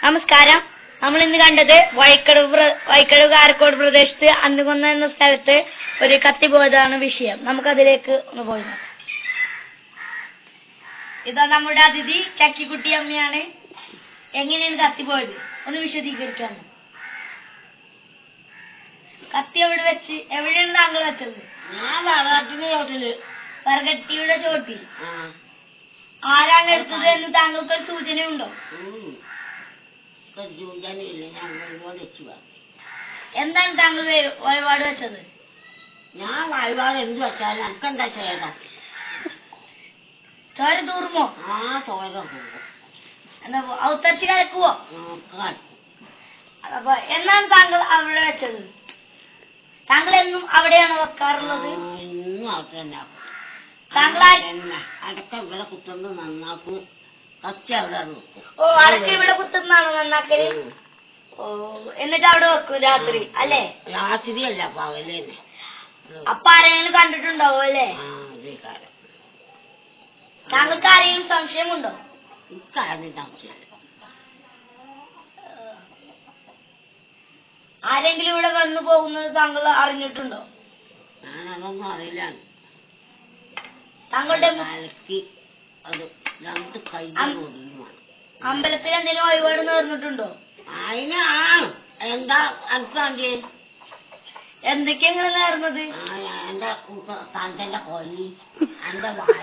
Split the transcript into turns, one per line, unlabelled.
നമസ്കാരം. നമ്മൾ ഇന്ന് കണ്ടത് വൈക്കടവ് കാരക്കോട് പ്രദേശത്ത് അന്നുകൊന്ന എന്ന സ്ഥലത്ത് ഒരു കത്തി പോയതാണ് വിഷയം. നമുക്കതിലേക്ക് ഒന്ന് പോയി നോക്കാം. ഇതാ നമ്മുടെ അതിഥി ചക്കിക്കുട്ടി അമ്മയാണ്. എങ്ങനെയാണ് കത്തി പോയത് ഒന്ന് വിശദീകരിക്കാമോ? കത്തി എവിടെയാണ് താങ്കൾ വെച്ചത്? വറകട്ടിയുടെ ചോട്ടിൽ. ആരാണ് എടുത്തത് എന്ന് താങ്കൾക്ക് ഒരു സൂചനയുണ്ടോ? എന്താണ് താങ്കൾ വഴിപാട് വെച്ചത്?
ഞാൻ വഴിപാട് എന്ത് വെച്ചാലും എനിക്കെന്താ ചെയ്യണം?
ചോര തൂറുമോ?
ആ ചോര
എന്താ ഔത്തരിച്ച് കലക്കുവോ? അപ്പൊ എന്നാണ് താങ്കൾ അവിടെ വെച്ചത്? താങ്കൾ എന്നും അവിടെയാണ് വെക്കാറുള്ളത്?
ഇന്നും അവിടെ തന്നെ
താങ്കൾ
അടക്കം ഇവിടെ കുത്തുന്നത് നന്നാക്കും, കത്തി അവിടെ വെക്കും.
ഓ, അടക്കം ഇവിടെ കുത്തുന്നാണോ നന്നാക്കല്? ഓ, എന്നിട്ട് അവിടെ വെക്കും രാത്രി അല്ലേ?
രാത്രി അല്ല, പകല് തന്നെ.
അപ്പൊ ആരെങ്കിലും കണ്ടിട്ടുണ്ടാവോ അല്ലേ? താങ്കൾക്ക് ആരെങ്കിലും സംശയമുണ്ടോ? ആരെങ്കിലും ഇവിടെ വന്നു പോകുന്നത് താങ്കൾ അറിഞ്ഞിട്ടുണ്ടോ?
ഞാനതൊന്നും അറിയില്ല.
താങ്കളുടെ
അത് രണ്ട് കൈ
അമ്പലത്തിൽ എന്തെങ്കിലും വഴിപാട് നേർന്നിട്ടുണ്ടോ?
അതിന് എന്താ അടുത്താണ്ട്
എന്തൊക്കെയാ നിങ്ങൾ നേർന്നത്?
എന്റെ തന്റെ കൊല്ലി, എന്റെ വാഴ